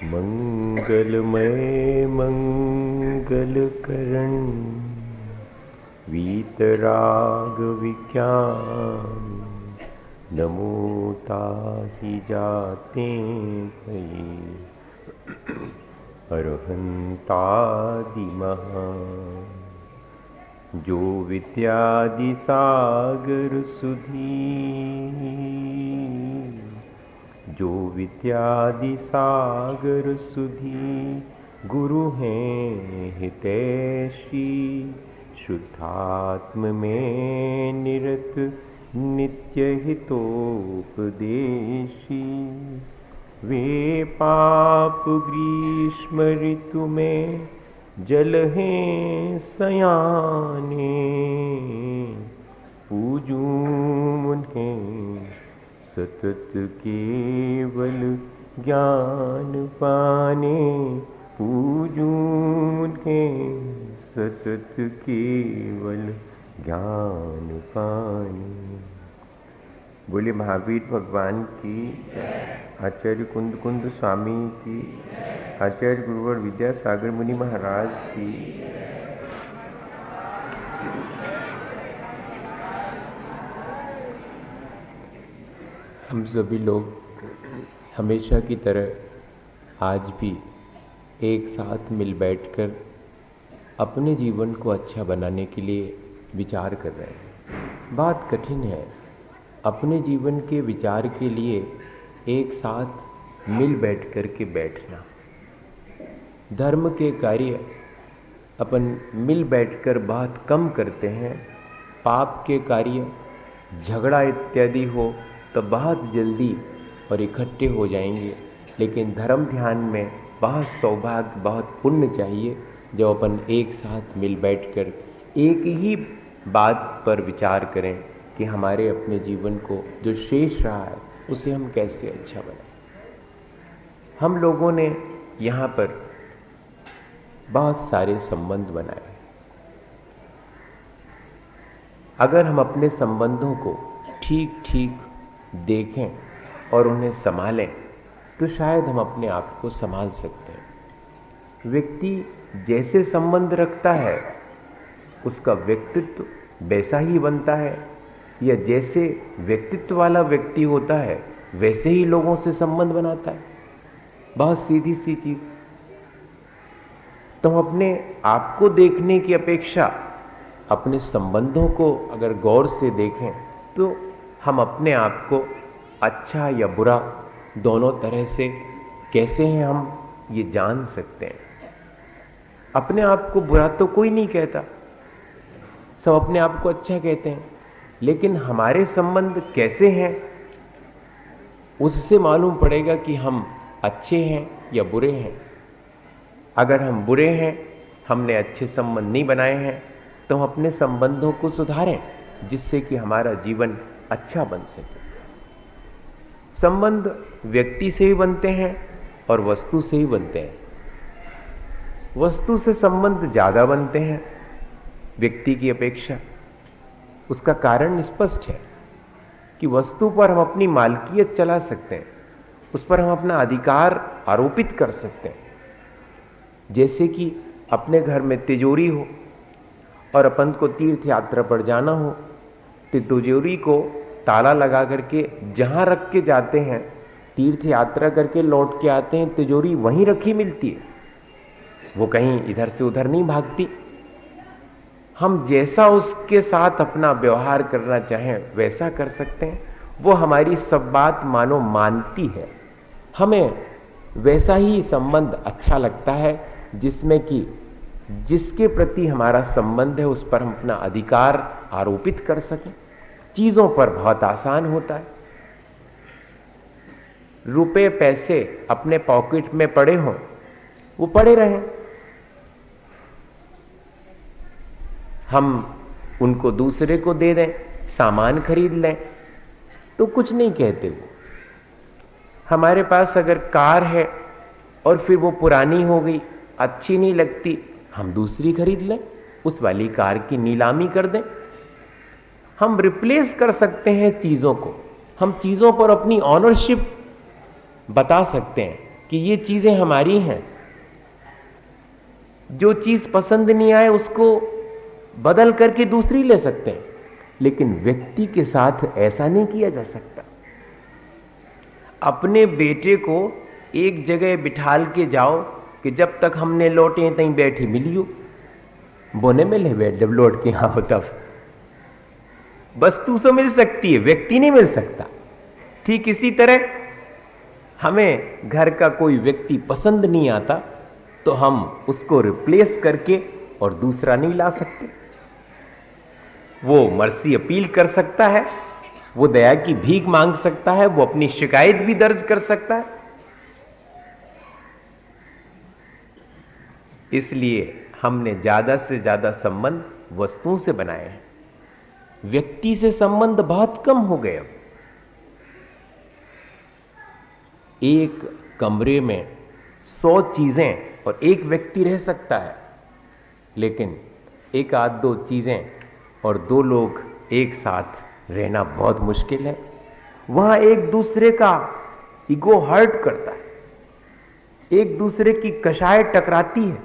मंगलमय मंगलकरण वीतराग विज्ञान नमो ताहि जाते भये अरहंतादि महा जो विद्यादि सागर सुधी जो विद्यादि सागर सुधी गुरु हैं हितैषी शुद्धात्म में निरत नित्य हितोपदेशी वे पाप ग्रीष्म ऋतु में जल हैं सयाने पूजूं उन्हें सतत केवल ज्ञान पाने पूजूं उन्हें सतत केवल ज्ञान पाने। बोले महावीर भगवान की, आचार्य कुंद कुंद स्वामी की, आचार्य गुरुवर विद्यासागर मुनि महाराज की। हम सभी लोग हमेशा की तरह आज भी एक साथ मिल बैठकर अपने जीवन को अच्छा बनाने के लिए विचार कर रहे हैं। बात कठिन है, अपने जीवन के विचार के लिए एक साथ मिल बैठ कर के बैठना। धर्म के कार्य अपन मिल बैठकर बहुत कम करते हैं, पाप के कार्य झगड़ा इत्यादि हो तो बहुत जल्दी और इकट्ठे हो जाएंगे। लेकिन धर्म ध्यान में बहुत सौभाग्य, बहुत पुण्य चाहिए जब अपन एक साथ मिल बैठकर एक ही बात पर विचार करें कि हमारे अपने जीवन को जो शेष रहा है उसे हम कैसे अच्छा बनाएं। हम लोगों ने यहाँ पर बहुत सारे संबंध बनाए। अगर हम अपने संबंधों को ठीक ठीक देखें और उन्हें संभालें तो शायद हम अपने आप को संभाल सकते हैं। व्यक्ति जैसे संबंध रखता है उसका व्यक्तित्व वैसा ही बनता है, या जैसे व्यक्तित्व वाला व्यक्ति होता है वैसे ही लोगों से संबंध बनाता है। बहुत सीधी सी चीज। तो हम अपने आप को देखने की अपेक्षा अपने संबंधों को अगर गौर से देखें तो हम अपने आप को अच्छा या बुरा दोनों तरह से कैसे हैं हम ये जान सकते हैं। अपने आप को बुरा तो कोई नहीं कहता, सब अपने आप को अच्छा कहते हैं, लेकिन हमारे संबंध कैसे हैं उससे मालूम पड़ेगा कि हम अच्छे हैं या बुरे हैं। अगर हम बुरे हैं, हमने अच्छे संबंध नहीं बनाए हैं, तो हम अपने संबंधों को सुधारें जिससे कि हमारा जीवन अच्छा बन सके। संबंध व्यक्ति से ही बनते हैं और वस्तु से ही बनते हैं। वस्तु से संबंध ज्यादा बनते हैं व्यक्ति की अपेक्षा। उसका कारण स्पष्ट है कि वस्तु पर हम अपनी मालकियत चला सकते हैं, उस पर हम अपना अधिकार आरोपित कर सकते हैं। जैसे कि अपने घर में तिजोरी हो और अपन को तीर्थ यात्रा पर जाना हो, तो तिजोरी को ताला लगा करके जहां रख के जाते हैं, तीर्थ यात्रा करके लौट के आते हैं, तिजोरी वहीं रखी मिलती है, वो कहीं इधर से उधर नहीं भागती। हम जैसा उसके साथ अपना व्यवहार करना चाहें वैसा कर सकते हैं। वो हमारी सब बात मानो मानती है, हमें वैसा ही संबंध अच्छा लगता है जिसमें कि जिसके प्रति हमारा संबंध है उस पर हम अपना अधिकार आरोपित कर सकें। चीजों पर बहुत आसान होता है। रुपए पैसे अपने पॉकेट में पड़े हों, वो पड़े रहें, हम उनको दूसरे को दे दें, सामान खरीद लें तो कुछ नहीं कहते वो। हमारे पास अगर कार है और फिर वो पुरानी हो गई, अच्छी नहीं लगती, हम दूसरी खरीद लें, उस वाली कार की नीलामी कर दें। हम रिप्लेस कर सकते हैं चीजों को, हम चीजों पर अपनी ऑनरशिप बता सकते हैं कि ये चीजें हमारी हैं। जो चीज पसंद नहीं आए उसको बदल करके दूसरी ले सकते हैं, लेकिन व्यक्ति के साथ ऐसा नहीं किया जा सकता। अपने बेटे को एक जगह बिठाल के जाओ कि जब तक हमने लौटे तहीं बैठी मिलियो, बोने में ले बैठ, जब लौट के यहां हो तब। वस्तु तो मिल सकती है, व्यक्ति नहीं मिल सकता। ठीक इसी तरह हमें घर का कोई व्यक्ति पसंद नहीं आता तो हम उसको रिप्लेस करके और दूसरा नहीं ला सकते। वो मर्सी अपील कर सकता है, वो दया की भीख मांग सकता है, वो अपनी शिकायत भी दर्ज कर सकता है। इसलिए हमने ज्यादा से ज्यादा संबंध वस्तुओं से बनाए हैं, व्यक्ति से संबंध बहुत कम हो गए। अब एक कमरे में 100 चीजें और एक व्यक्ति रह सकता है, लेकिन एक आध दो चीजें और 2 लोग एक साथ रहना बहुत मुश्किल है। वहां एक दूसरे का ईगो हर्ट करता है, एक दूसरे की कशाय टकराती है,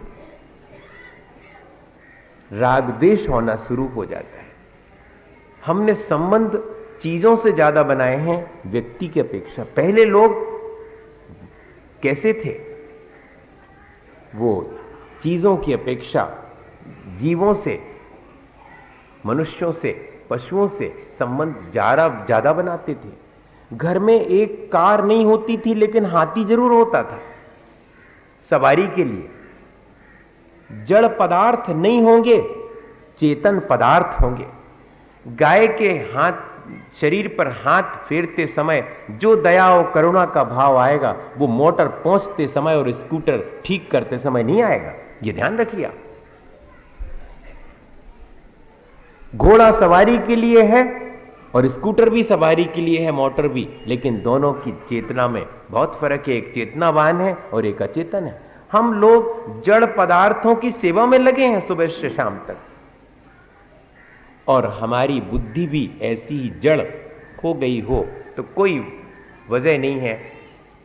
राग द्वेष होना शुरू हो जाता है। हमने संबंध चीजों से ज्यादा बनाए हैं व्यक्ति की अपेक्षा। पहले लोग कैसे थे? वो चीजों की अपेक्षा जीवों से, मनुष्यों से, पशुओं से संबंध ज्यादा बनाते थे। घर में एक कार नहीं होती थी, लेकिन हाथी जरूर होता था सवारी के लिए। जड़ पदार्थ नहीं होंगे, चेतन पदार्थ होंगे। गाय के हाथ, शरीर पर हाथ फेरते समय जो दया और करुणा का भाव आएगा, वो मोटर पहुंचते समय और स्कूटर ठीक करते समय नहीं आएगा। ये ध्यान रखिए आप। घोड़ा सवारी के लिए है और स्कूटर भी सवारी के लिए है, मोटर भी, लेकिन दोनों की चेतना में बहुत फर्क है। एक चेतनावान है और एक अचेतन है। हम लोग जड़ पदार्थों की सेवा में लगे हैं सुबह से शाम तक, और हमारी बुद्धि भी ऐसी ही जड़ हो गई हो तो कोई वजह नहीं है,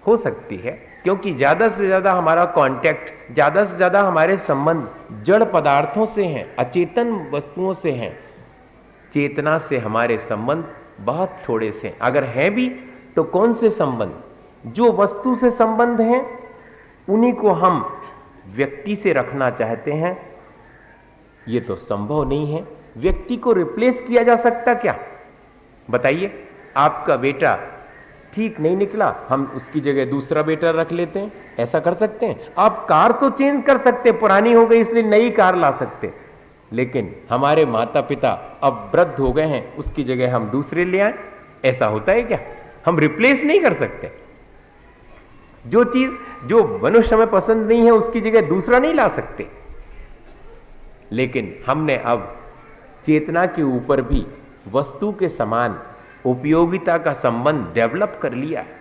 हो सकती है, क्योंकि ज्यादा से ज्यादा हमारा कांटेक्ट, ज्यादा से ज्यादा हमारे संबंध जड़ पदार्थों से हैं, अचेतन वस्तुओं से हैं। चेतना से हमारे संबंध बहुत थोड़े से हैं। अगर हैं भी तो कौन से संबंध? जो वस्तु से संबंध हैं उन्हीं को हम व्यक्ति से रखना चाहते हैं। ये तो संभव नहीं है। व्यक्ति को रिप्लेस किया जा सकता क्या? बताइए। आपका बेटा ठीक नहीं निकला, हम उसकी जगह दूसरा बेटा रख लेते हैं, ऐसा कर सकते हैं? आप कार तो चेंज कर सकते, पुरानी हो गई इसलिए नई कार ला सकते, लेकिन हमारे माता पिता अब वृद्ध हो गए हैं, उसकी जगह हम दूसरे ले आए, ऐसा होता है क्या? हम रिप्लेस नहीं कर सकते। जो चीज जो मनुष्य में पसंद नहीं है उसकी जगह दूसरा नहीं ला सकते। लेकिन हमने अब चेतना के ऊपर भी वस्तु के समान उपयोगिता का संबंध डेवलप कर लिया है।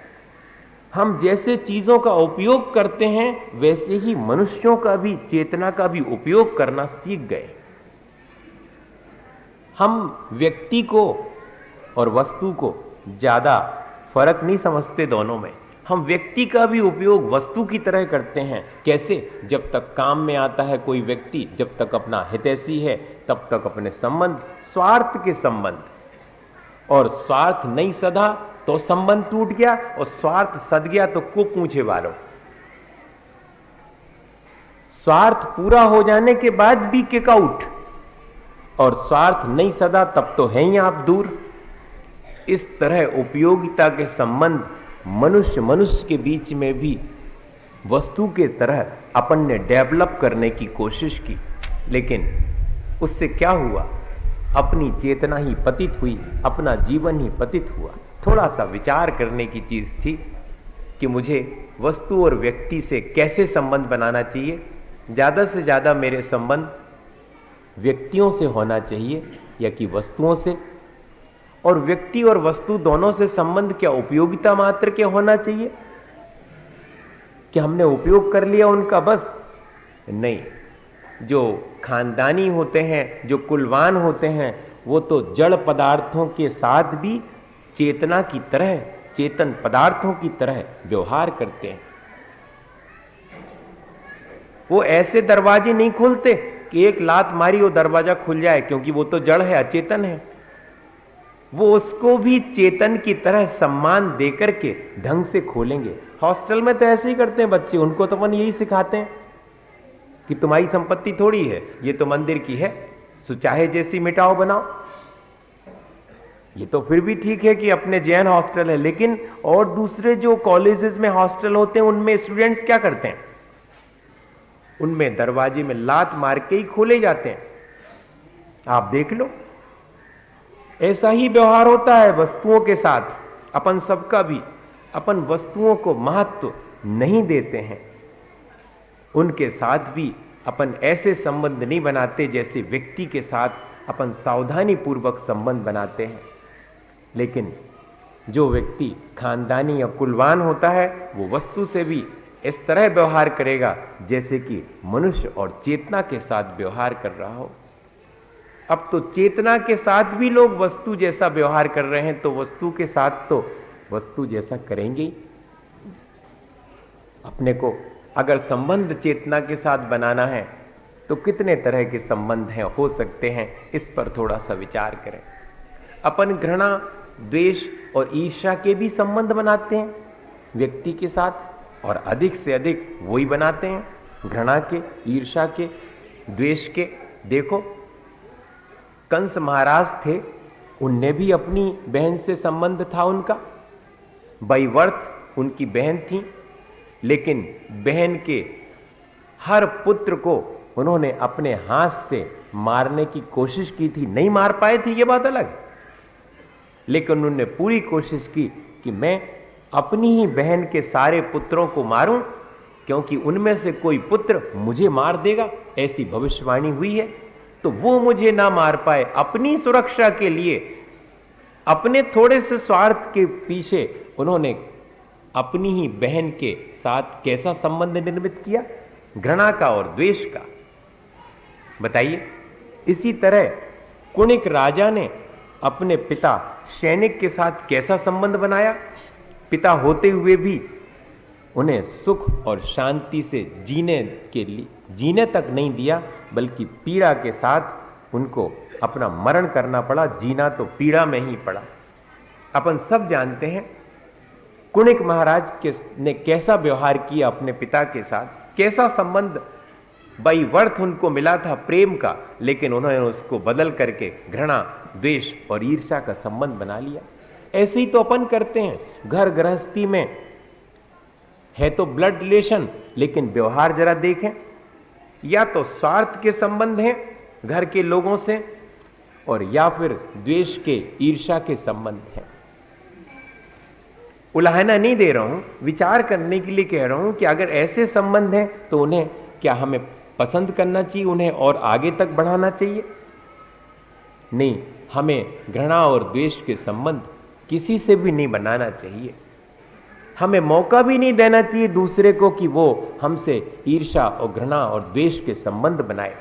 हम जैसे चीजों का उपयोग करते हैं वैसे ही मनुष्यों का भी, चेतना का भी उपयोग करना सीख गए। हम व्यक्ति को और वस्तु को ज्यादा फर्क नहीं समझते दोनों में। हम व्यक्ति का भी उपयोग वस्तु की तरह करते हैं। कैसे? जब तक काम में आता है कोई व्यक्ति, जब तक अपना हितैषी है, तब तक अपने संबंध, स्वार्थ के संबंध, और स्वार्थ नहीं सधा तो संबंध टूट गया, और स्वार्थ सध गया तो को पूछे वालों। स्वार्थ पूरा हो जाने के बाद भी किक आउट, और स्वार्थ नहीं सधा तब तो हैं ही आप दूर। इस तरह उपयोगिता के संबंध मनुष्य मनुष्य के बीच में भी वस्तु के तरह अपन ने डेवलप करने की कोशिश की, लेकिन उससे क्या हुआ? अपनी चेतना ही पतित हुई, अपना जीवन ही पतित हुआ। थोड़ा सा विचार करने की चीज थी कि मुझे वस्तु और व्यक्ति से कैसे संबंध बनाना चाहिए। ज्यादा से ज्यादा मेरे संबंध व्यक्तियों से होना चाहिए या कि वस्तुओं से? और व्यक्ति और वस्तु दोनों से संबंध क्या उपयोगिता मात्र के होना चाहिए कि हमने उपयोग कर लिया उनका बस? नहीं। जो खानदानी होते हैं, जो कुलवान होते हैं, वो तो जड़ पदार्थों के साथ भी चेतना की तरह, चेतन पदार्थों की तरह व्यवहार करते हैं। वो ऐसे दरवाजे नहीं खोलते कि एक लात मारी वो दरवाजा खुल जाए, क्योंकि वो तो जड़ है, अचेतन है। वो उसको भी चेतन की तरह सम्मान देकर के ढंग से खोलेंगे। हॉस्टल में तो ऐसे ही करते हैं बच्चे, उनको तो अपन यही सिखाते हैं कि तुम्हारी संपत्ति थोड़ी है, ये तो मंदिर की है, सो चाहे जैसी मिटाओ बनाओ। ये तो फिर भी ठीक है कि अपने जैन हॉस्टल है, लेकिन और दूसरे जो कॉलेजेस में हॉस्टल होते हैं उनमें स्टूडेंट्स क्या करते हैं? उनमें दरवाजे में लात मार के ही खोले जाते हैं। आप देख लो, ऐसा ही व्यवहार होता है वस्तुओं के साथ। अपन सबका भी, अपन वस्तुओं को महत्व नहीं देते हैं, उनके साथ भी अपन ऐसे संबंध नहीं बनाते जैसे व्यक्ति के साथ अपन सावधानी पूर्वक संबंध बनाते हैं। लेकिन जो व्यक्ति खानदानी या कुलवान होता है वो वस्तु से भी इस तरह व्यवहार करेगा जैसे कि मनुष्य और चेतना के साथ व्यवहार कर रहा हो। अब तो चेतना के साथ भी लोग वस्तु जैसा व्यवहार कर रहे हैं, तो वस्तु के साथ तो वस्तु जैसा करेंगे। अपने को अगर संबंध चेतना के साथ बनाना है तो कितने तरह के संबंध हैं, हो सकते हैं, इस पर थोड़ा सा विचार करें। अपन घृणा, द्वेष और ईर्ष्या के भी संबंध बनाते हैं व्यक्ति के साथ, और अधिक से अधिक वही बनाते हैं, घृणा के, ईर्ष्या के, द्वेष के। देखो, कंस महाराज थे, उनने भी अपनी बहन से संबंध था उनका, वैवर्त उनकी बहन थी, लेकिन बहन के हर पुत्र को उन्होंने अपने हाथ से मारने की कोशिश की थी। नहीं मार पाए थे, ये बात अलग है, लेकिन उन्होंने पूरी कोशिश की कि मैं अपनी ही बहन के सारे पुत्रों को मारूं, क्योंकि उनमें से कोई पुत्र मुझे मार देगा, ऐसी भविष्यवाणी हुई है। तो वो मुझे ना मार पाए, अपनी सुरक्षा के लिए, अपने थोड़े से स्वार्थ के पीछे उन्होंने अपनी ही बहन के साथ कैसा संबंध निर्मित किया? घृणा का और द्वेष का। बताइए। इसी तरह कुणिक राजा ने अपने पिता सैनिक के साथ कैसा संबंध बनाया? पिता होते हुए भी उन्हें सुख और शांति से जीने तक नहीं दिया, बल्कि पीड़ा के साथ उनको अपना मरण करना पड़ा। जीना तो पीड़ा में ही पड़ा। अपन सब जानते हैं कुणिक महाराज ने कैसा व्यवहार किया अपने पिता के साथ, कैसा संबंध वैवर्त उनको मिला था प्रेम का, लेकिन उन्होंने उसको बदल करके घृणा, द्वेष और ईर्ष्या का संबंध बना लिया। ऐसे ही तो अपन करते हैं घर गृहस्थी में, है तो ब्लड रिलेशन, लेकिन व्यवहार जरा देखें, या तो स्वार्थ के संबंध हैं घर के लोगों से, और या फिर द्वेष के, ईर्ष्या के संबंध हैं। उलाहना नहीं दे रहा हूं, विचार करने के लिए कह रहा हूं कि अगर ऐसे संबंध हैं तो उन्हें क्या हमें पसंद करना चाहिए, उन्हें और आगे तक बढ़ाना चाहिए? नहीं, हमें घृणा और द्वेष के संबंध किसी से भी नहीं बनाना चाहिए। हमें मौका भी नहीं देना चाहिए दूसरे को कि वो हमसे ईर्ष्या और घृणा और द्वेष के संबंध बनाए।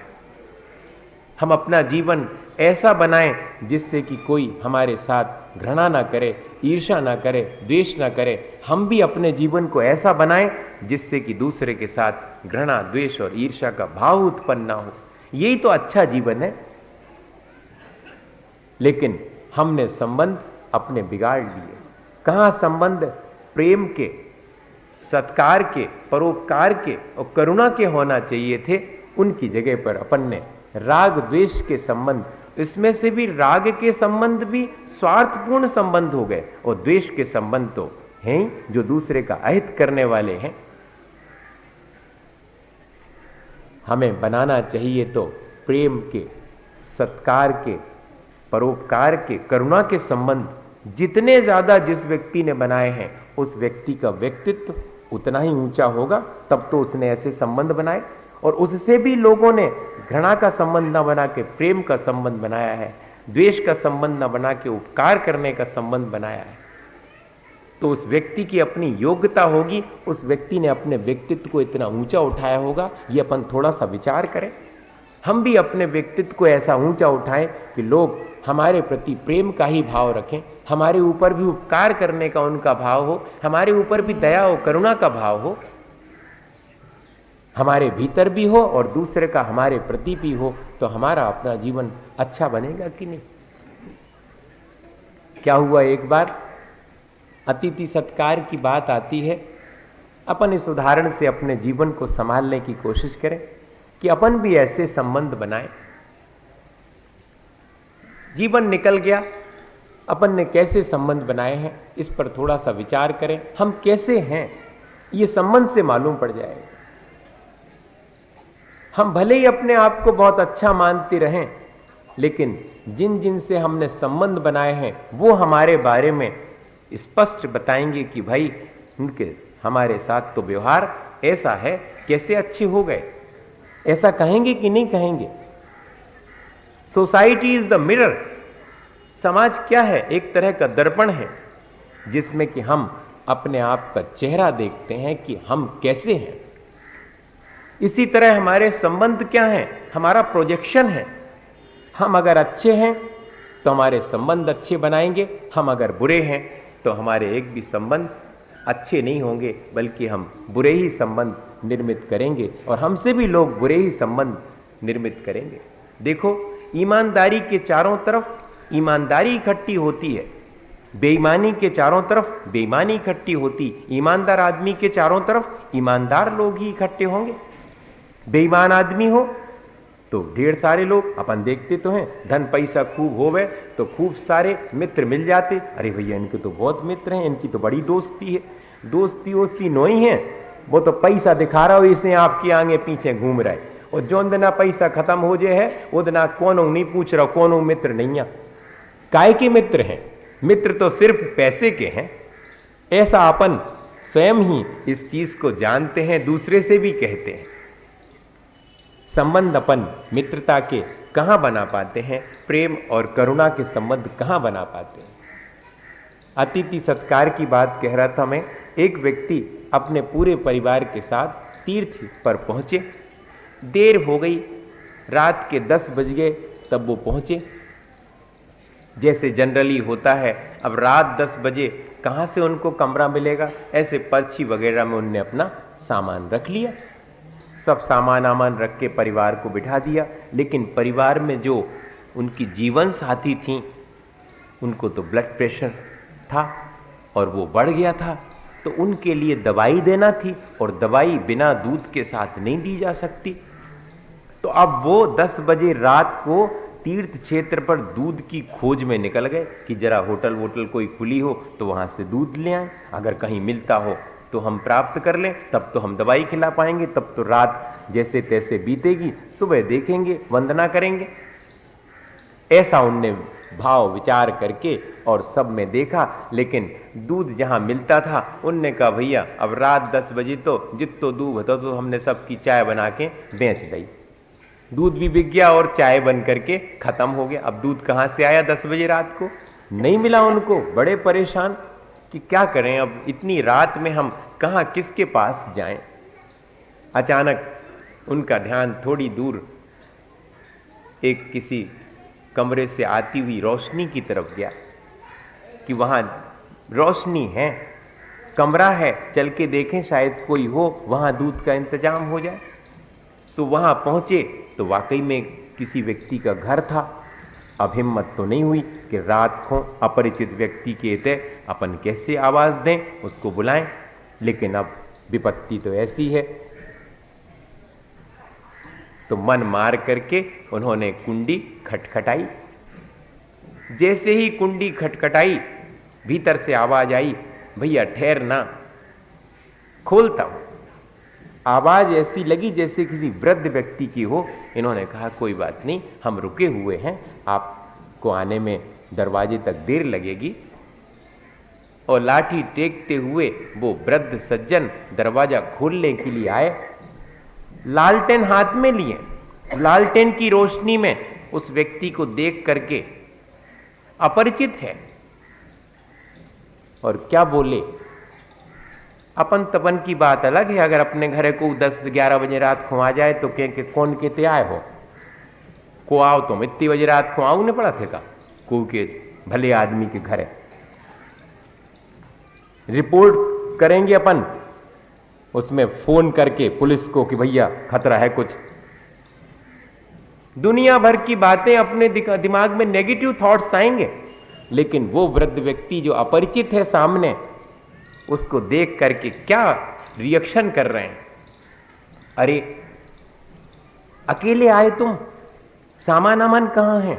हम अपना जीवन ऐसा बनाएं जिससे कि कोई हमारे साथ घृणा ना करे, ईर्ष्या ना करे, द्वेष ना करे। हम भी अपने जीवन को ऐसा बनाएं जिससे कि दूसरे के साथ घृणा, द्वेष और ईर्ष्या का भाव उत्पन्न ना हो। यही तो अच्छा जीवन है। लेकिन हमने संबंध अपने बिगाड़ लिए। कहां संबंध प्रेम के, सत्कार के, परोपकार के और करुणा के होना चाहिए थे, उनकी जगह पर अपन ने राग द्वेष के संबंध, इसमें से भी राग के संबंध भी स्वार्थपूर्ण संबंध हो गए, और द्वेष के संबंध तो हैं जो दूसरे का अहित करने वाले हैं। हमें बनाना चाहिए तो प्रेम के, सत्कार के, परोपकार के, करुणा के संबंध जितने ज्यादा जिस व्यक्ति ने बनाए हैं, उस व्यक्ति का व्यक्तित्व उतना ही ऊंचा होगा। तब तो उसने ऐसे संबंध बनाए, और उससे भी लोगों ने घृणा का संबंध न बना के प्रेम का संबंध बनाया है, द्वेष का संबंध न बना के उपकार करने का संबंध बनाया है। तो उस व्यक्ति की अपनी योग्यता होगी, उस व्यक्ति ने अपने व्यक्तित्व को इतना ऊंचा उठाया होगा, ये अपन थोड़ा सा विचार करें। हम भी अपने व्यक्तित्व को ऐसा ऊंचा उठाएं कि लोग हमारे प्रति प्रेम का ही भाव रखें, हमारे ऊपर भी उपकार करने का उनका भाव हो, हमारे ऊपर भी दया और करुणा का भाव हो, हमारे भीतर भी हो और दूसरे का हमारे प्रति भी हो, तो हमारा अपना जीवन अच्छा बनेगा कि नहीं। क्या हुआ, एक बार अतिथि सत्कार की बात आती है। अपन इस उदाहरण से अपने जीवन को संभालने की कोशिश करें कि अपन भी ऐसे संबंध बनाएं। जीवन निकल गया, अपन ने कैसे संबंध बनाए हैं इस पर थोड़ा सा विचार करें। हम कैसे हैं ये संबंध से मालूम पड़ जाएगा। हम भले ही अपने आप को बहुत अच्छा मानते रहें, लेकिन जिन जिन से हमने संबंध बनाए हैं वो हमारे बारे में स्पष्ट बताएंगे कि भाई उनके हमारे साथ तो व्यवहार ऐसा है, कैसे अच्छे हो गए, ऐसा कहेंगे कि नहीं कहेंगे। Society is the mirror. समाज क्या है, एक तरह का दर्पण है जिसमें कि हम अपने आप का चेहरा देखते हैं कि हम कैसे हैं। इसी तरह हमारे संबंध क्या हैं, हमारा प्रोजेक्शन है। हम अगर अच्छे हैं तो हमारे संबंध अच्छे बनाएंगे, हम अगर बुरे हैं तो हमारे एक भी संबंध अच्छे नहीं होंगे, बल्कि हम बुरे ही संबंध निर्मित करेंगे और हमसे भी लोग बुरे ही संबंध निर्मित करेंगे। देखो, ईमानदारी के चारों तरफ ईमानदारी इकट्ठी होती है, बेईमानी के चारों तरफ बेईमानी इकट्ठी होती। ईमानदार आदमी के चारों तरफ ईमानदार लोग ही इकट्ठे होंगे। बेईमान आदमी हो तो ढेर सारे लोग, अपन देखते तो हैं, धन पैसा खूब होवे तो खूब सारे मित्र मिल जाते। अरे भैया इनके तो बहुत मित्र हैं, इनकी तो बड़ी दोस्ती है। दोस्ती वोस्ती नोई है, वो तो पैसा दिखा रहा हो इसे आपके आगे पीछे घूम रहा है, और जो दिना पैसा खत्म हो जाए है वो दिना कौन नहीं पूछ रहा कौन मित्र नहीं है। काय के मित्र हैं? मित्र तो सिर्फ पैसे के हैं। ऐसा अपन स्वयं ही इस चीज को जानते हैं, दूसरे से भी कहते हैं। संबंध अपन मित्रता के कहां बना पाते हैं, प्रेम और करुणा के संबंध कहां बना पाते हैं। अतिथि सत्कार की बात कह रहा था मैं। एक व्यक्ति अपने पूरे परिवार के साथ तीर्थ पर पहुंचे। देर हो गई, रात के 10 बज गए तब वो पहुंचे। जैसे जनरली होता है, अब रात 10 बजे कहां से उनको कमरा मिलेगा, ऐसे पर्ची वगैरह में उनने अपना सामान रख लिया। सब सामान आमान रख के परिवार को बिठा दिया। लेकिन परिवार में जो उनकी जीवन साथी थी उनको तो ब्लड प्रेशर था और वो बढ़ गया था, तो उनके लिए दवाई देना थी और दवाई बिना दूध के साथ नहीं दी जा सकती। तो अब वो 10 बजे रात को तीर्थ क्षेत्र पर दूध की खोज में निकल गए कि जरा होटल वोटल कोई खुली हो तो वहां से दूध ले आए, अगर कहीं मिलता हो तो हम प्राप्त कर लें, तब तो हम दवाई खिला पाएंगे, तब तो रात जैसे तैसे बीतेगी, सुबह देखेंगे, वंदना करेंगे। ऐसा उनने भाव विचार करके और सब में देखा, लेकिन दूध जहां मिलता था उनने कहा भैया अब रात 10 बजे तो जितो दूध होता तो हमने सबकी चाय बना के बेच दी। दूध भी बिक गया और चाय बन करके खत्म हो गया। अब दूध कहां से आया 10 बजे रात को? नहीं मिला उनको। बड़े परेशान कि क्या करें, अब इतनी रात में हम कहां किसके पास जाएं। अचानक उनका ध्यान थोड़ी दूर एक किसी कमरे से आती हुई रोशनी की तरफ गया कि वहां रोशनी है, कमरा है, चल के देखें शायद कोई हो, वहां दूध का इंतजाम हो जाए। सो वहां पहुंचे तो वाकई में किसी व्यक्ति का घर था। अब हिम्मत तो नहीं हुई कि रात को अपरिचित व्यक्ति के तय अपन कैसे आवाज दें, उसको बुलाएं, लेकिन अब विपत्ति तो ऐसी है। तो मन मार करके उन्होंने कुंडी खटखटाई। जैसे ही कुंडी खटखटाई भीतर से आवाज आई, भैया ठहरना, खोलता हूं। आवाज ऐसी लगी जैसे किसी वृद्ध व्यक्ति की हो। इन्होंने कहा कोई बात नहीं, हम रुके हुए हैं, आपको आने में दरवाजे तक देर लगेगी। और लाठी टेकते हुए वो वृद्ध सज्जन दरवाजा खोलने के लिए आए, लालटेन हाथ में लिए। लालटेन की रोशनी में उस व्यक्ति को देख करके अपरिचित है और क्या बोले। अपन तपन की बात अलग है, अगर अपने घरे को 10-11 बजे रात को आ जाए तो कह के कौन कहते आए हो, कुआओ तुम इतनी बजे रात को आऊ ने पड़ा थे का को के भले आदमी के घर है। रिपोर्ट करेंगे अपन उसमें फोन करके पुलिस को कि भैया खतरा है कुछ। दुनिया भर की बातें अपने दिमाग में नेगेटिव थॉट्स आएंगे, लेकिन वो वृद्ध व्यक्ति जो अपरिचित है सामने, उसको देख करके क्या रिएक्शन कर रहे हैं। अरे अकेले आए तुम, सामान अमान कहां है,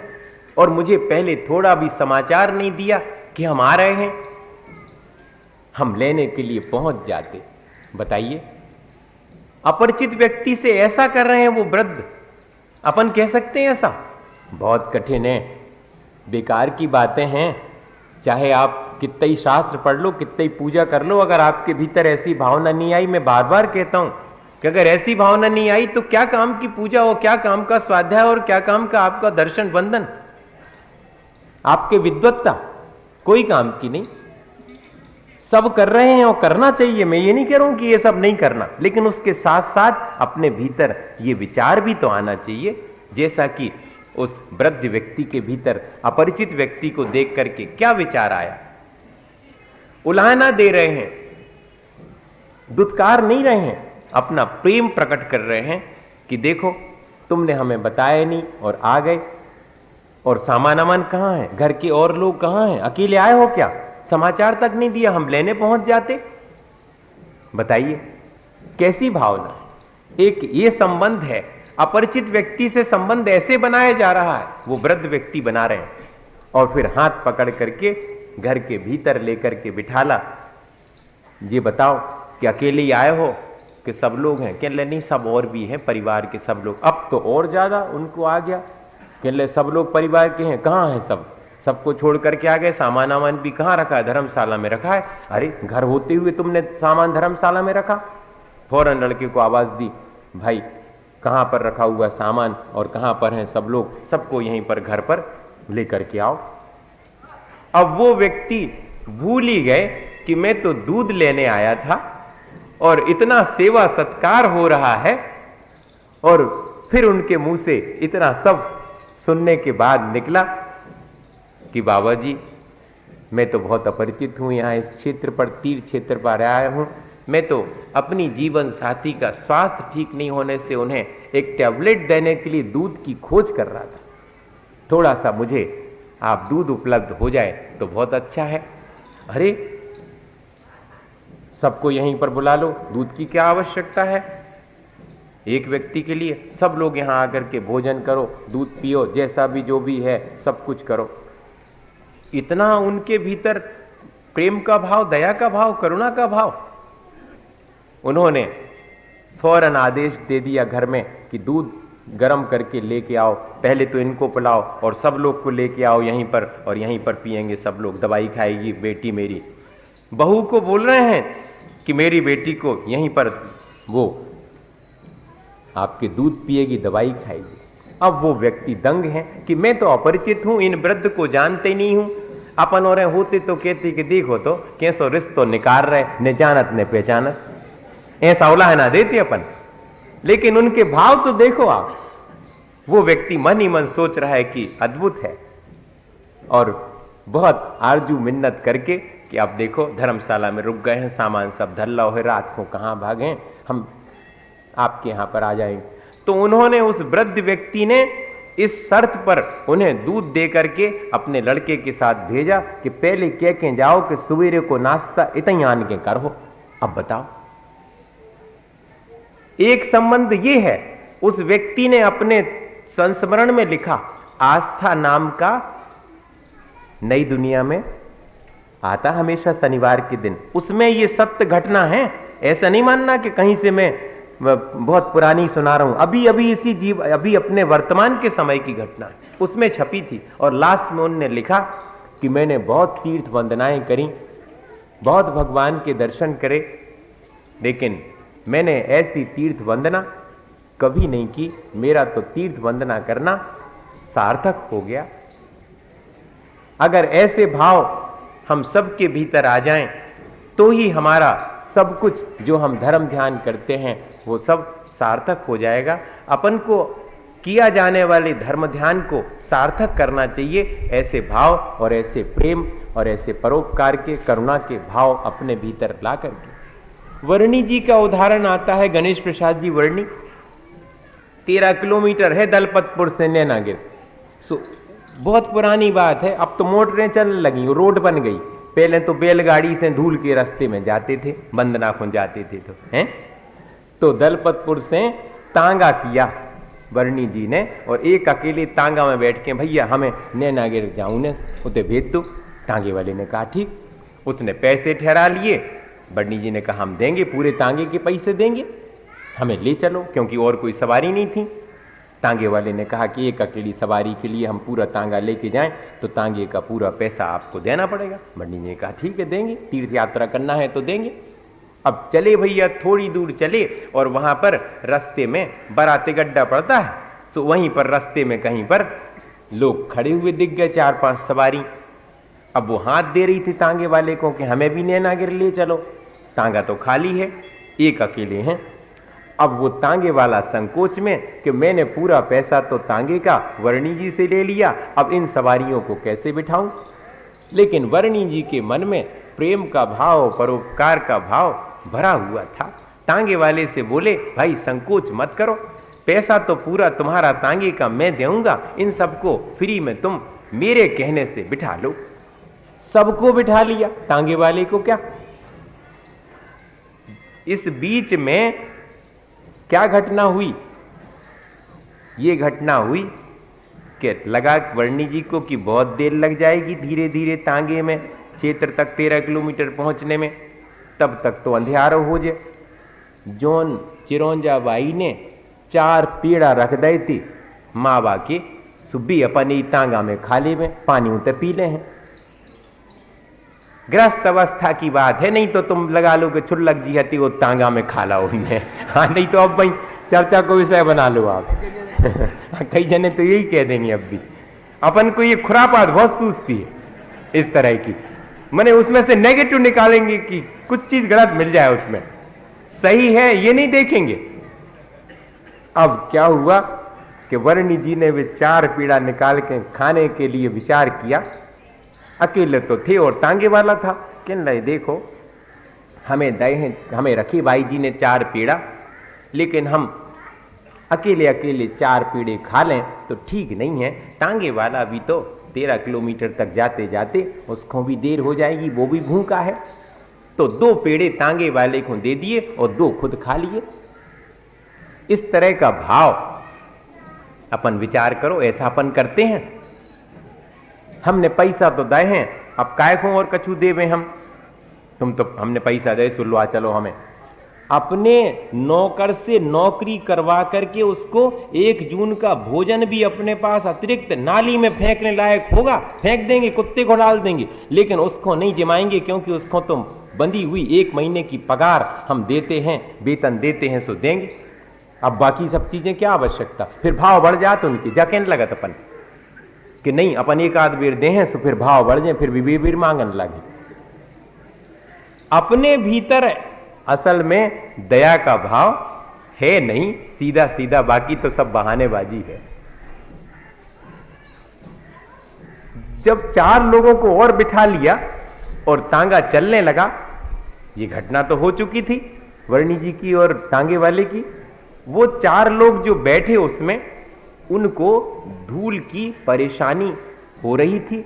और मुझे पहले थोड़ा भी समाचार नहीं दिया कि हम आ रहे हैं, हम लेने के लिए पहुंच जाते। बताइए, अपरिचित व्यक्ति से ऐसा कर रहे हैं वो वृद्ध। अपन कह सकते हैं ऐसा? बहुत कठिन है, बेकार की बातें हैं। चाहे आप कितना ही शास्त्र पढ़ लो, कितना ही पूजा कर लो, अगर आपके भीतर ऐसी भावना नहीं आई, मैं बार बार कहता हूं कि अगर ऐसी भावना नहीं आई तो क्या काम की पूजा हो, क्या काम का स्वाध्याय और क्या काम का आपका दर्शन बंधन, आपके विद्वत्ता, कोई काम की नहीं। सब कर रहे हैं और करना चाहिए, मैं ये नहीं कह रहा हूं कि ये सब नहीं करना, लेकिन उसके साथ साथ अपने भीतर ये विचार भी तो आना चाहिए, जैसा कि उस वृद्ध व्यक्ति के भीतर अपरिचित व्यक्ति को देख करके क्या विचार आया। उलाहना दे रहे हैं, दुत्कार नहीं रहे हैं, अपना प्रेम प्रकट कर रहे हैं कि देखो तुमने हमें बताया नहीं और आ गए, और सामान अमान कहां है, घर के और लोग कहां हैं, अकेले आए हो क्या, समाचार तक नहीं दिया, हम लेने पहुंच जाते। बताइए कैसी भावना। एक ये संबंध है, अपरिचित व्यक्ति से संबंध ऐसे बनाया जा रहा है, वो वृद्ध व्यक्ति बना रहे हैं, और फिर हाथ पकड़ करके घर के भीतर लेकर के बिठाला। ये बताओ कि अकेले ही आए हो कि सब लोग हैं? कह ले नहीं, सब और भी हैं, परिवार के सब लोग। अब तो और ज्यादा उनको आ गया, कह ले सब लोग परिवार के हैं, कहां हैं सब, सबको छोड़ करके आ गए, सामान वामान भी कहां रखा है, धर्मशाला में रखा है। अरे घर होते हुए तुमने सामान धर्मशाला में रखा। फौरन लड़के को आवाज दी, भाई कहां पर रखा हुआ सामान और कहां पर हैं सब लोग, सबको यहीं पर घर पर लेकर के आओ। अब वो व्यक्ति भूल ही गए कि मैं तो दूध लेने आया था और इतना सेवा सत्कार हो रहा है, और फिर उनके मुंह से इतना सब सुनने के बाद निकला कि बाबा जी मैं तो बहुत अपरिचित हूं, यहां इस क्षेत्र पर, तीर्थ क्षेत्र पर आया हूं, मैं तो अपनी जीवन साथी का स्वास्थ्य ठीक नहीं होने से उन्हें एक टैबलेट देने के लिए दूध की खोज कर रहा था, थोड़ा सा मुझे आप दूध उपलब्ध हो जाए तो बहुत अच्छा है। अरे सबको यहीं पर बुला लो, दूध की क्या आवश्यकता है, एक व्यक्ति के लिए, सब लोग यहां आकर के भोजन करो, दूध पियो, जैसा भी जो भी है सब कुछ करो। इतना उनके भीतर प्रेम का भाव, दया का भाव, करुणा का भाव। उन्होंने फौरन आदेश दे दिया घर में कि दूध गर्म करके लेके आओ, पहले तो इनको पिलाओ और सब लोग को लेके आओ यहीं पर, और यहीं पर पिएंगे सब लोग, दवाई खाएगी बेटी मेरी। बहू को बोल रहे हैं कि मेरी बेटी को यहीं पर वो आपके दूध पिएगी, दवाई खाएगी। अब वो व्यक्ति दंग है कि मैं तो अपरिचित हूं, इन वृद्ध को जानते ही नहीं हूं, अपन और होते तो कहते कि देखो तो कैसो रिश्तो निकाल रहे, न जानत न पहचानत, ऐसा उलाहना देते अपन। लेकिन उनके भाव तो देखो आप, वो व्यक्ति मन ही मन सोच रहा है कि अद्भुत है, और बहुत आरजू मिन्नत करके कि अब देखो धर्मशाला में रुक गए हैं, सामान सब धल्ला हो, रात को कहां भागे, हम आपके यहां पर आ जाएंगे। तो उन्होंने, उस वृद्ध व्यक्ति ने इस शर्त पर उन्हें दूध दे करके अपने लड़के के साथ भेजा कि पहले कह के जाओ कि सवेरे को नाश्ता इतना आन के कर हो। अब बताओ, एक संबंध ये है, उस व्यक्ति ने अपने संस्मरण में लिखा, आस्था नाम का नई दुनिया में आता हमेशा शनिवार के दिन, उसमें ये सत्य घटना है। ऐसा नहीं मानना कि कहीं से मैं बहुत पुरानी सुना रहा हूं, अभी अभी अभी अपने वर्तमान के समय की घटना है, उसमें छपी थी। और लास्ट में उन्होंने लिखा कि मैंने बहुत तीर्थ वंदनाएं करी, बहुत भगवान के दर्शन करे, लेकिन मैंने ऐसी तीर्थ वंदना कभी नहीं की, मेरा तो तीर्थ वंदना करना सार्थक हो गया। अगर ऐसे भाव हम सबके भीतर आ जाएं तो ही हमारा सब कुछ जो हम धर्म ध्यान करते हैं वो सब सार्थक हो जाएगा। अपन को किया जाने वाले धर्म ध्यान को सार्थक करना चाहिए। ऐसे भाव और ऐसे प्रेम और ऐसे परोपकार के, करुणा के भाव अपने भीतर ला करके। वर्णी जी का उदाहरण आता है, गणेश प्रसाद जी वर्णी। 13 किलोमीटर है दलपतपुर से नैनागिर। बहुत पुरानी बात है, अब तो मोटरें चलने लगी, रोड बन गई। पहले तो बैलगाड़ी से धूल के रास्ते में जाते थे, बंदनाखुन जाते थे तो दलपतपुर से तांगा किया वर्णी जी ने, और एक अकेले तांगा में बैठ के, भैया हमें नैनागिर जाऊं ने उते भेज दो। तांगे वाले ने कहा ठीक। उसने पैसे ठहरा लिए। वर्णी जी ने कहा हम देंगे, पूरे तांगे के पैसे देंगे, हमें ले चलो, क्योंकि और कोई सवारी नहीं थी। तांगे वाले ने कहा कि एक अकेली सवारी के लिए हम पूरा तांगा लेके जाएं तो तांगे का पूरा पैसा आपको देना पड़ेगा। वर्णी जी ने कहा ठीक है देंगे, तीर्थ यात्रा करना है तो देंगे। अब चले भैया, थोड़ी दूर चले और वहां पर रास्ते में बराते गड्ढा पड़ता है, तो वहीं पर रास्ते में कहीं पर लोग खड़े हुए दिख गए, 4-5 सवारी। अब वो हाथ दे रही थी तांगे वाले को कि हमें भी नैनागिर ले चलो। तांगा तो खाली है, एक अकेले हैं। अब वो तांगे वाला संकोच में कि मैंने पूरा पैसा तो तांगे का वर्णी जी से ले लिया, अब इन सवारियों को कैसे बिठाऊं। लेकिन वर्णी जी के मन में प्रेम का भाव, परोपकार का भाव भरा हुआ था। तांगे वाले से बोले भाई संकोच मत करो, पैसा तो पूरा तुम्हारा तांगे का मैं दूंगा, इन सबको फ्री में तुम मेरे कहने से बिठा लो। सबको बिठा लिया, तांगे वाले को क्या। इस बीच में क्या घटना हुई? ये घटना हुई कि लगा वर्णी जी को कि बहुत देर लग जाएगी धीरे धीरे तांगे में क्षेत्र तक 13 किलोमीटर पहुंचने में, तब तक तो अंधेरा हो जाए। जोन चिरौंजा बाई ने 4 पेड़ा रख दे थी मावा के, सुबी अपनी तांगा में खाले में पानी उते पी ले हैं। ग्रस्त अवस्था की बात है, नहीं तो तुम लगा लो कि छुल्लक जी हती वो तांगा में खाला उन्हें। हाँ नहीं तो अब भाई चर्चा को विषय बना लो आप। कई जने तो यही कह देंगे अब भी। अपन को ये खुरापात बहुत सूझती है इस तरह की, मैंने उसमें से नेगेटिव निकालेंगे कि कुछ चीज गलत मिल जाए उसमें, सही है ये नहीं देखेंगे। अब क्या हुआ कि वर्णी जी ने वे 4 पीड़ा निकाल के खाने के लिए विचार किया। अकेले तो थे और तांगे वाला था। कहने लगे देखो हमें रखी भाई जी ने 4 पीड़ा, लेकिन हम अकेले अकेले 4 पीड़े खा लें तो ठीक नहीं है। तांगे वाला भी तो 13 किलोमीटर तक जाते जाते उसको भी देर हो जाएगी, वो भी भूखा है। तो 2 पेड़े तांगे वाले को दे दिए और 2 खुद खा लिए। इस तरह का भाव अपन विचार करो, ऐसा अपन करते हैं। हमने पैसा तो दे हैं, अब काय को और कछु देवे हम। तुम तो हमने पैसा दे सुलवा चलो, हमें अपने नौकर से नौकरी करवा करके उसको 1 जून का भोजन भी अपने पास अतिरिक्त नाली में फेंकने लायक होगा, फेंक देंगे, कुत्ते को डाल देंगे, लेकिन उसको नहीं जमाएंगे, क्योंकि उसको तो बंधी हुई 1 महीने की पगार हम देते हैं, वेतन देते हैं, सो देंगे। अब बाकी सब चीजें क्या आवश्यकता। फिर भाव बढ़ जाते उनकी, जकेन लगत अपन कि नहीं अपन 1 आध बेर दे हैं, सो फिर भाव बढ़ जाए, फिर बीर मांगन लगे। अपने भीतर असल में दया का भाव है नहीं, सीधा सीधा, बाकी तो सब बहानेबाजी है। जब 4 लोगों को और बिठा लिया और तांगा चलने लगा, ये घटना तो हो चुकी थी वर्णी जी की और तांगे वाले की। वो 4 लोग जो बैठे उसमें, उनको धूल की परेशानी हो रही थी,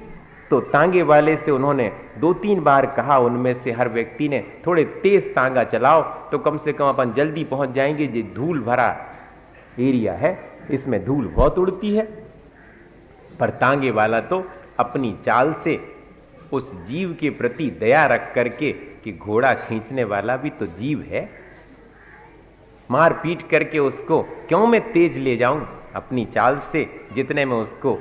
तो तांगे वाले से उन्होंने 2-3 बार कहा, उनमें से हर व्यक्ति ने थोड़े तेज तांगा चलाओ तो कम से कम अपन जल्दी पहुंच जाएंगे, ये धूल भरा एरिया है, इसमें धूल बहुत उड़ती है। पर तांगे वाला तो अपनी चाल से उस जीव के प्रति दया रख करके कि घोड़ा खींचने वाला भी तो जीव है, मार पीट करके उसको क्यों मैं तेज ले जाऊं, अपनी चाल से जितने में उसको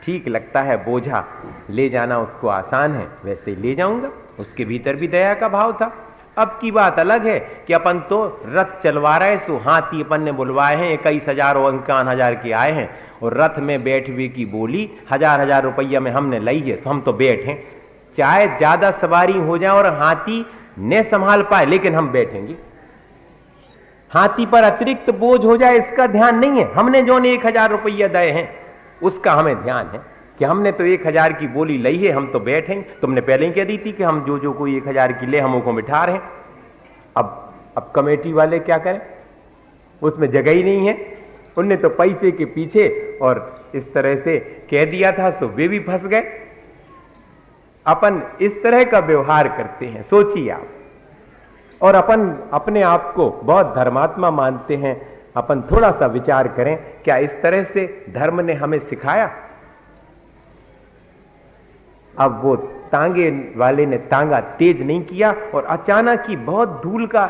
ठीक लगता है बोझा ले जाना उसको आसान है, वैसे ही ले जाऊंगा। उसके भीतर भी दया का भाव था। अब की बात अलग है कि अपन तो रथ चलवा रहे, सो हाथी अपन ने बुलवाए हैं, 21,000 और 51,000 के आए हैं, और रथ में बैठवे की बोली 1,000 रुपया में हमने लाई है, तो हम तो बैठे, चाहे ज्यादा सवारी हो जाए और हाथी न संभाल पाए, लेकिन हम बैठेंगे। हाथी पर अतिरिक्त बोझ हो जाए इसका ध्यान नहीं है। हमने जो 1,000 रुपया दए हैं उसका हमें ध्यान है कि हमने तो 1,000 की बोली ली है, हम तो बैठे। तुमने पहले ही कह दी थी कि हम जो कोई 1,000 की ले हम उसको बिठा रहे हैं। अब कमेटी वाले क्या करें, उसमें जगह ही नहीं है। उनने तो पैसे के पीछे और इस तरह से कह दिया था, सो वे भी फंस गए। अपन इस तरह का व्यवहार करते हैं, सोचिए आप। और अपन अपने आप को बहुत धर्मात्मा मानते हैं। अपन थोड़ा सा विचार करें, क्या इस तरह से धर्म ने हमें सिखाया? अब वो तांगे वाले ने तांगा तेज नहीं किया और अचानक ही बहुत धूल का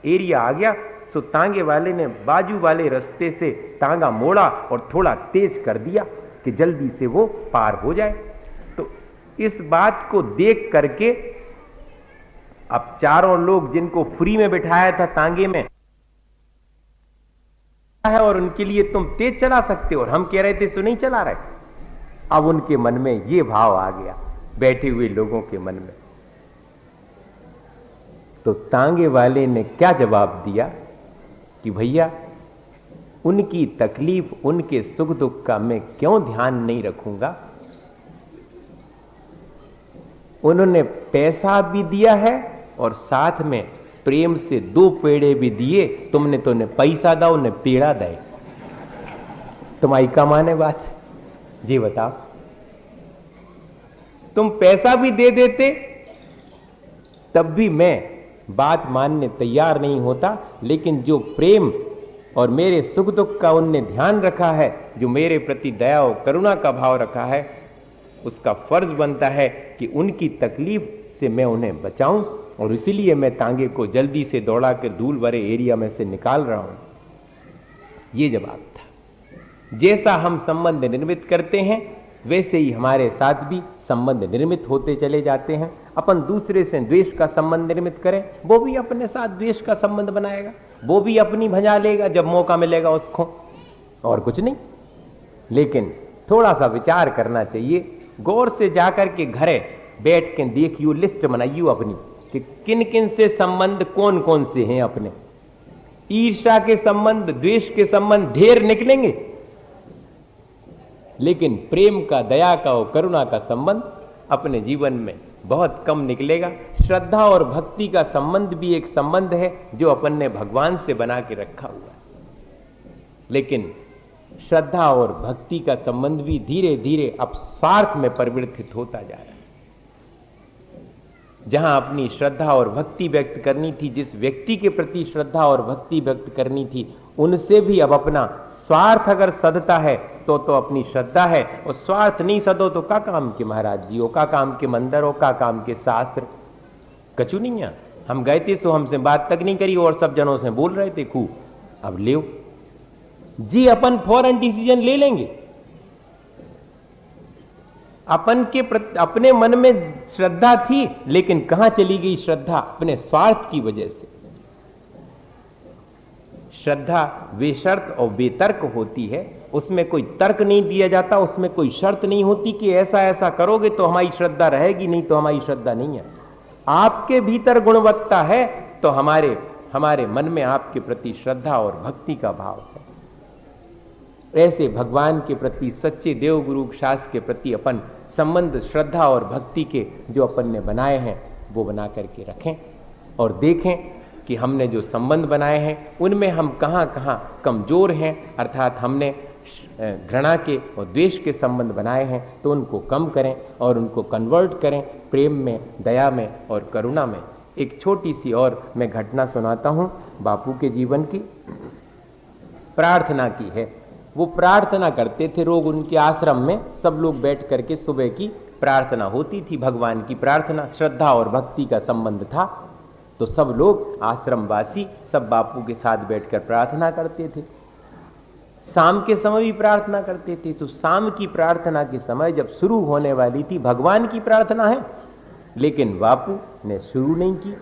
एरिया आ गया, सो तांगे वाले ने बाजू वाले रास्ते से तांगा मोड़ा और थोड़ा तेज कर दिया कि जल्दी से वो पार हो जाए। तो इस बात को देख करके अब चारों लोग जिनको फ्री में बिठाया था तांगे में है और उनके लिए तुम तेज चला सकते हो और हम कह रहे थे सो नहीं चला रहे। अब उनके मन में ये भाव आ गया, बैठे हुए लोगों के मन में। तो तांगे वाले ने क्या जवाब दिया कि भैया उनकी तकलीफ, उनके सुख दुख का मैं क्यों ध्यान नहीं रखूंगा। उन्होंने पैसा भी दिया है और साथ में प्रेम से 2 पेड़े भी दिए। तुमने तो उन्हें पैसा दो, उन्हें पेड़ा दे। तुम्हारी का माने बात जी बताओ। तुम पैसा भी दे देते तब भी मैं बात मानने तैयार नहीं होता, लेकिन जो प्रेम और मेरे सुख दुख का उनने ध्यान रखा है, जो मेरे प्रति दया और करुणा का भाव रखा है, उसका फर्ज बनता है कि उनकी तकलीफ से मैं उन्हें बचाऊं। और इसीलिए मैं तांगे को जल्दी से दौड़ा कर धूल भरे एरिया में से निकाल रहा हूं। ये जवाब था। जैसा हम संबंध निर्मित करते हैं वैसे ही हमारे साथ भी संबंध निर्मित होते चले जाते हैं। अपन दूसरे से द्वेष का संबंध निर्मित करें, वो भी अपने साथ द्वेष का संबंध बनाएगा, वो भी अपनी भजा लेगा जब मौका मिलेगा उसको, और कुछ नहीं। लेकिन थोड़ा सा विचार करना चाहिए, गौर से जाकर के घरे बैठ के देखियो, लिस्ट बनाइयो अपनी कि किन किन से संबंध कौन कौन से हैं अपने। ईर्ष्या के संबंध, द्वेष के संबंध ढेर निकलेंगे, लेकिन प्रेम का, दया का और करुणा का संबंध अपने जीवन में बहुत कम निकलेगा। श्रद्धा और भक्ति का संबंध भी एक संबंध है जो अपन ने भगवान से बना के रखा हुआ है, लेकिन श्रद्धा और भक्ति का संबंध भी धीरे धीरे अब स्वार्थ में परिवर्तित होता जा रहा है। जहां अपनी श्रद्धा और भक्ति व्यक्त करनी थी, जिस व्यक्ति के प्रति श्रद्धा और भक्ति व्यक्त करनी थी, उनसे भी अब अपना स्वार्थ अगर सदता है तो अपनी श्रद्धा है, और स्वार्थ नहीं सदो तो का काम के महाराज जी हो, का काम के मंदिर हो, का काम के शास्त्र। कछु नहीं है। हम गए थे सो हमसे बात तक नहीं करी और सब जनों से बोल रहे थे खूब। अब ले जी, अपन फौरन डिसीजन ले लेंगे। अपन के अपने मन में श्रद्धा थी, लेकिन कहां चली गई श्रद्धा? अपने स्वार्थ की वजह से। श्रद्धा बेशर्त और बेतर्क होती है, उसमें कोई तर्क नहीं दिया जाता, उसमें कोई शर्त नहीं होती कि ऐसा ऐसा करोगे तो हमारी श्रद्धा रहेगी, नहीं तो हमारी श्रद्धा नहीं है। आपके भीतर गुणवत्ता है तो हमारे मन में आपके प्रति श्रद्धा और भक्ति का भाव है। ऐसे भगवान के प्रति, सच्चे देव गुरु शास्त्र के प्रति अपन संबंध श्रद्धा और भक्ति के जो अपन ने बनाए हैं वो बना करके रखें और देखें कि हमने जो संबंध बनाए हैं उनमें हम कहाँ कहाँ कमजोर हैं, अर्थात हमने घृणा के और द्वेष के संबंध बनाए हैं तो उनको कम करें और उनको कन्वर्ट करें प्रेम में, दया में और करुणा में। एक छोटी सी और मैं घटना सुनाता हूँ बापू के जीवन की। प्रार्थना की है, वो प्रार्थना करते थे रोज उनके आश्रम में, सब लोग बैठ करके सुबह की प्रार्थना होती थी, भगवान की प्रार्थना। श्रद्धा और भक्ति का संबंध था तो सब लोग आश्रमवासी सब बापू के साथ बैठकर प्रार्थना करते थे। शाम के समय भी प्रार्थना करते थे। तो शाम की प्रार्थना के समय जब शुरू होने वाली थी, भगवान की प्रार्थना है लेकिन बापू ने शुरू नहीं की,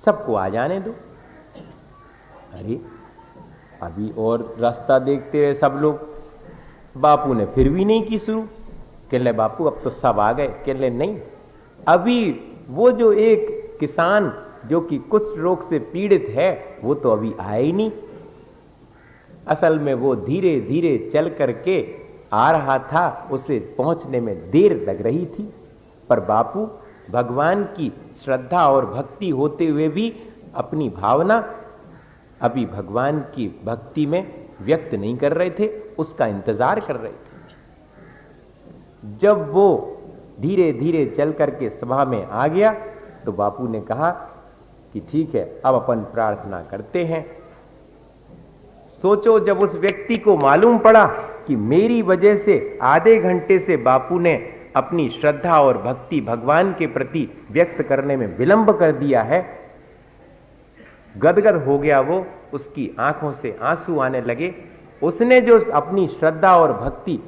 सबको आ जाने दो। अरे अभी और रास्ता देखते रहे सब लोग, बापू ने फिर भी नहीं की शुरू। कह ले बापू अब तो सब आ गए। कह ले नहीं, अभी वो जो एक किसान जो कि कुष्ठ रोग से पीड़ित है वो तो अभी आया ही नहीं। असल में वो धीरे धीरे चल करके आ रहा था, उसे पहुंचने में देर लग रही थी। पर बापू भगवान की श्रद्धा और भक्ति होते हुए भी अपनी भावना अभी भगवान की भक्ति में व्यक्त नहीं कर रहे थे, उसका इंतजार कर रहे थे। जब वो धीरे धीरे चल करके सभा में आ गया तो बापू ने कहा कि ठीक है, अब अपन प्रार्थना करते हैं। सोचो, जब उस व्यक्ति को मालूम पड़ा कि मेरी वजह से आधे घंटे से बापू ने अपनी श्रद्धा और भक्ति भगवान के प्रति व्यक्त करने में विलंब कर दिया है, गदगद हो गया वो, उसकी आंखों से आंसू आने लगे। उसने जो अपनी श्रद्धा और भक्ति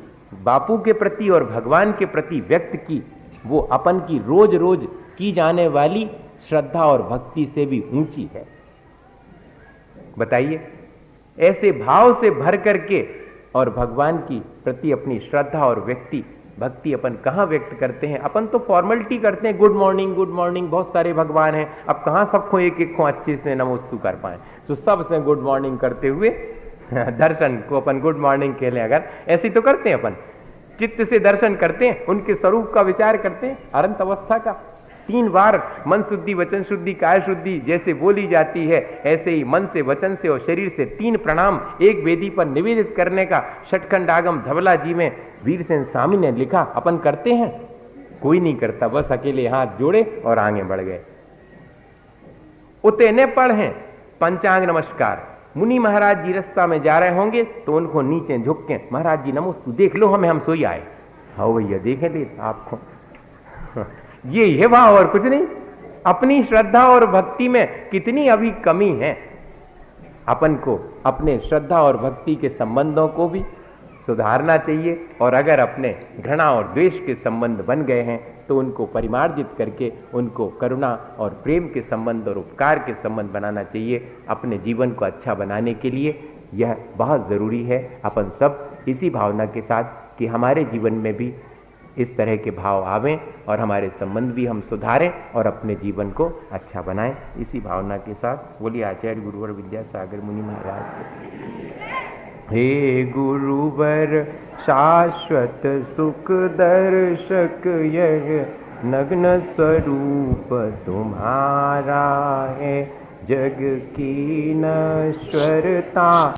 बापू के प्रति और भगवान के प्रति व्यक्त की, वो अपन की रोज रोज की जाने वाली श्रद्धा और भक्ति से भी ऊंची है। बताइए, ऐसे भाव से भर करके और भगवान की प्रति अपनी श्रद्धा और भक्ति अपन कहां व्यक्त करते हैं? अपन तो फॉर्मेलिटी करते हैं, गुड मॉर्निंग गुड मॉर्निंग, बहुत सारे भगवान हैं, अब कहां सबको एक एक को अच्छे से नमोस्तु कर पाए। सो सबसे गुड मॉर्निंग करते हुए दर्शन को अपन गुड मॉर्निंग कह लें, अगर ऐसे तो करते हैं अपन, चित्त से दर्शन करते हैं, उनके स्वरूप का विचार करते हैं, अनंत अवस्था का। 3 बार मन शुद्धि, वचन शुद्धि, काय शुद्धि जैसे बोली जाती है, ऐसे ही मन से, वचन से और शरीर से 3 प्रणाम एक वेदी पर निवेदित करने का षटखंड आगम धवला जी में वीरसेन स्वामी ने लिखा। अपन करते हैं? कोई नहीं करता, बस अकेले हाथ जोड़े और आगे बढ़ गए। उतने पढ़े पंचांग नमस्कार। मुनि महाराज जी रास्ता में जा रहे होंगे तो उनको नीचे झुक के, महाराज जी नमोस्तु, देख लो हमें, हम सोई आए। हाँ भैया देखे ले आपको ये भाव और कुछ नहीं। अपनी श्रद्धा और भक्ति में कितनी अभी कमी है। अपन को अपने श्रद्धा और भक्ति के संबंधों को भी सुधारना चाहिए, और अगर अपने घृणा और द्वेष के संबंध बन गए हैं तो उनको परिमार्जित करके उनको करुणा और प्रेम के संबंध और उपकार के संबंध बनाना चाहिए। अपने जीवन को अच्छा बनाने के लिए यह बहुत ज़रूरी है। अपन सब इसी भावना के साथ कि हमारे जीवन में भी इस तरह के भाव आवें और हमारे संबंध भी हम सुधारें और अपने जीवन को अच्छा बनाएं, इसी भावना के साथ बोलिए आचार्य गुरुवर विद्यासागर मुनि महाराज। हे गुरुवर शाश्वत सुख दर्शक, यह नग्न स्वरूप तुम्हारा है, जग की नश्वरता